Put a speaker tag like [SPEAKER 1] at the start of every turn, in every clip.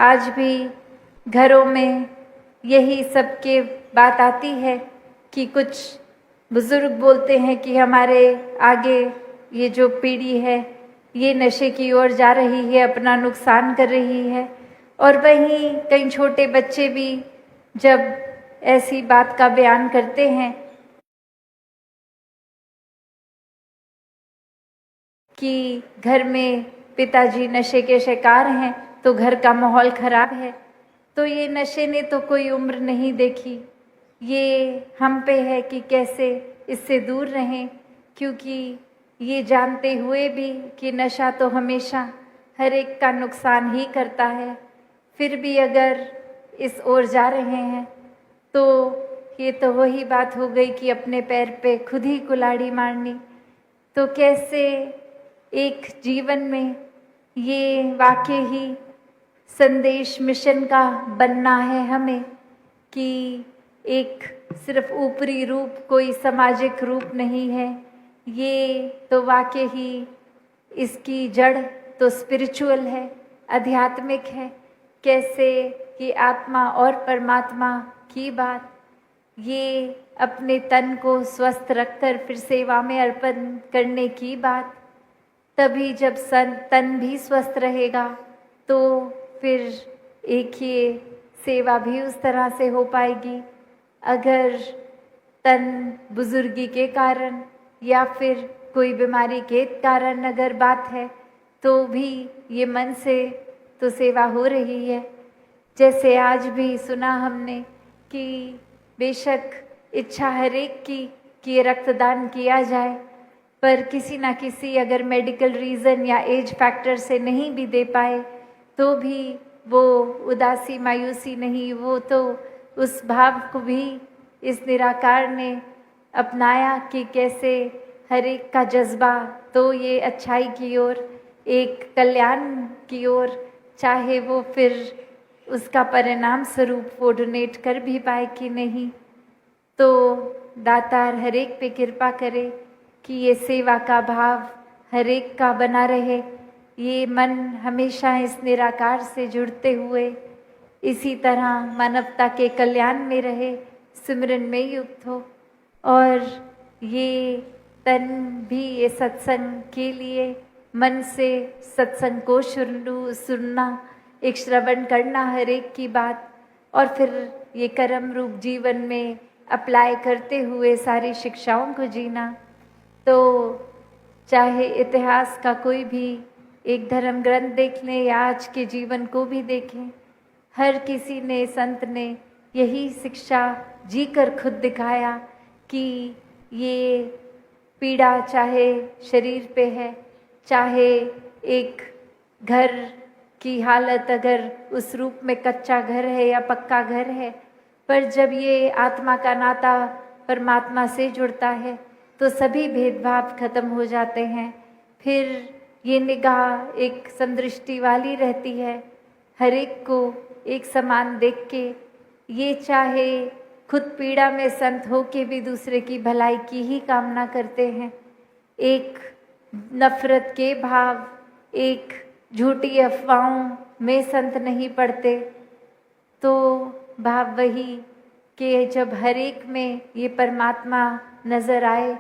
[SPEAKER 1] आज भी घरों में यही सबके बात आती है कि कुछ बुजुर्ग बोलते हैं कि हमारे आगे ये जो पीढ़ी है ये नशे की ओर जा रही है, अपना नुकसान कर रही है। और वहीं कई छोटे बच्चे भी जब ऐसी बात का बयान करते हैं कि घर में पिताजी नशे के शिकार हैं तो घर का माहौल खराब है, तो ये नशे ने तो कोई उम्र नहीं देखी। ये हम पे है कि कैसे इससे दूर रहें, क्योंकि ये जानते हुए भी कि नशा तो हमेशा हर एक का नुकसान ही करता है, फिर भी अगर इस ओर जा रहे हैं तो ये तो वही बात हो गई कि अपने पैर पे खुद ही कुल्हाड़ी मारनी। तो कैसे एक जीवन में ये वाकई ही संदेश मिशन का बनना है हमें कि एक सिर्फ ऊपरी रूप कोई सामाजिक रूप नहीं है, ये तो वाकई ही इसकी जड़ तो स्पिरिचुअल है, आध्यात्मिक है। कैसे कि आत्मा और परमात्मा की बात, ये अपने तन को स्वस्थ रखकर फिर सेवा में अर्पण करने की बात। तभी जब तन भी स्वस्थ रहेगा तो फिर एक ये सेवा भी उस तरह से हो पाएगी। अगर तन बुजुर्गी के कारण या फिर कोई बीमारी के कारण अगर बात है तो भी ये मन से तो सेवा हो रही है। जैसे आज भी सुना हमने कि बेशक इच्छा हर एक की कि ये रक्तदान किया जाए, पर किसी ना किसी अगर मेडिकल रीज़न या एज फैक्टर से नहीं भी दे पाए तो भी वो उदासी मायूसी नहीं, वो तो उस भाव को भी इस निराकार ने अपनाया कि कैसे हर एक का जज्बा तो ये अच्छाई की ओर, एक कल्याण की ओर, चाहे वो फिर उसका परिणाम स्वरूप वो डोनेट कर भी पाए कि नहीं। तो दातार हर एक पे कृपा करे कि ये सेवा का भाव हर एक का बना रहे, ये मन हमेशा इस निराकार से जुड़ते हुए इसी तरह मानवता के कल्याण में रहे, सिमरन में युक्त हो। और ये तन भी ये सत्संग के लिए मन से सत्संग को सुनना, एक श्रवण करना हर एक की बात, और फिर ये कर्म रूप जीवन में अप्लाई करते हुए सारी शिक्षाओं को जीना। तो चाहे इतिहास का कोई भी एक धर्म ग्रंथ देख लें या आज के जीवन को भी देखें, हर किसी ने, संत ने यही शिक्षा जीकर खुद दिखाया कि ये पीड़ा चाहे शरीर पे है, चाहे एक घर की हालत अगर उस रूप में कच्चा घर है या पक्का घर है, पर जब ये आत्मा का नाता परमात्मा से जुड़ता है तो सभी भेदभाव खत्म हो जाते हैं। फिर ये निगाह एक समदृष्टि वाली रहती है, हर एक को एक समान देख के। ये चाहे खुद पीड़ा में संत हो के भी दूसरे की भलाई की ही कामना करते हैं। एक नफरत के भाव, एक झूठी अफवाहों में संत नहीं पड़ते। तो भाव वही कि जब हर एक में ये परमात्मा नज़र आए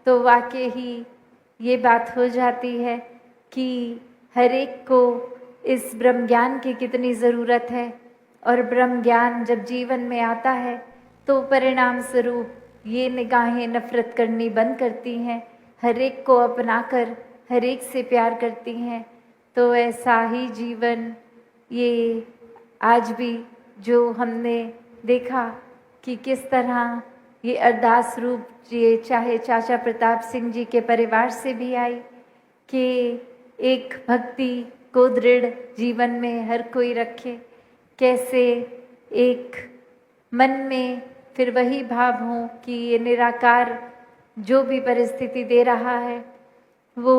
[SPEAKER 1] तो वाकई ही ये बात हो जाती है कि हर एक को इस ब्रह्म ज्ञान की कितनी ज़रूरत है। और ब्रह्म ज्ञान जब जीवन में आता है तो परिणाम स्वरूप ये निगाहें नफरत करनी बंद करती हैं, हर एक को अपनाकर हर एक से प्यार करती हैं। तो ऐसा ही जीवन ये आज भी जो हमने देखा कि किस तरह ये अरदास रूप ये चाहे चाचा प्रताप सिंह जी के परिवार से भी आई कि एक भक्ति को दृढ़ जीवन में हर कोई रखे, कैसे एक मन में फिर वही भाव हो कि ये निराकार जो भी परिस्थिति दे रहा है वो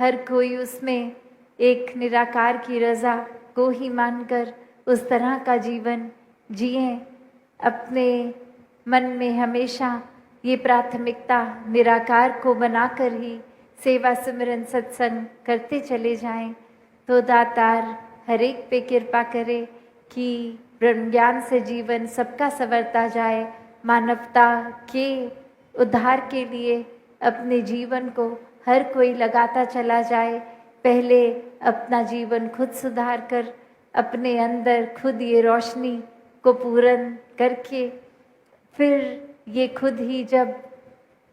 [SPEAKER 1] हर कोई उसमें एक निराकार की रज़ा को ही मानकर उस तरह का जीवन जिएं। अपने मन में हमेशा ये प्राथमिकता निराकार को बनाकर ही सेवा सिमरन सत्संग करते चले जाएं। तो दातार हर एक पे कृपा करे कि ब्रह्म ज्ञान से जीवन सबका संवरता जाए, मानवता के उद्धार के लिए अपने जीवन को हर कोई लगाता चला जाए। पहले अपना जीवन खुद सुधार कर, अपने अंदर खुद ये रोशनी को पूर्ण करके, फिर ये खुद ही जब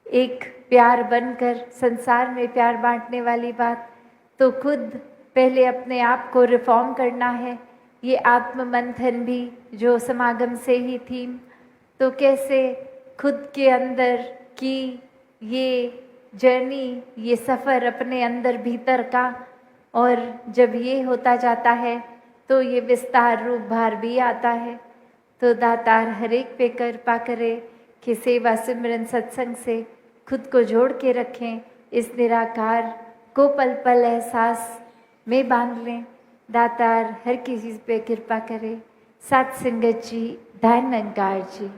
[SPEAKER 1] एक प्यार बनकर संसार में प्यार बांटने वाली बात, तो खुद पहले अपने आप को रिफॉर्म करना है। ये आत्म मंथन भी जो समागम से ही थीम, तो कैसे खुद के अंदर की ये जर्नी, ये सफ़र अपने अंदर भीतर का, और जब ये होता जाता है तो ये विस्तार रूप भार भी आता है। तो दातार हर एक पे कृपा करे कि सेवा सिमरन सत्संग से खुद को जोड़ के रखें, इस निराकार को पल पल एहसास में बांध लें। दातार हर किसी पे कृपा करे। सात संगत जी, धन निरंकार जी।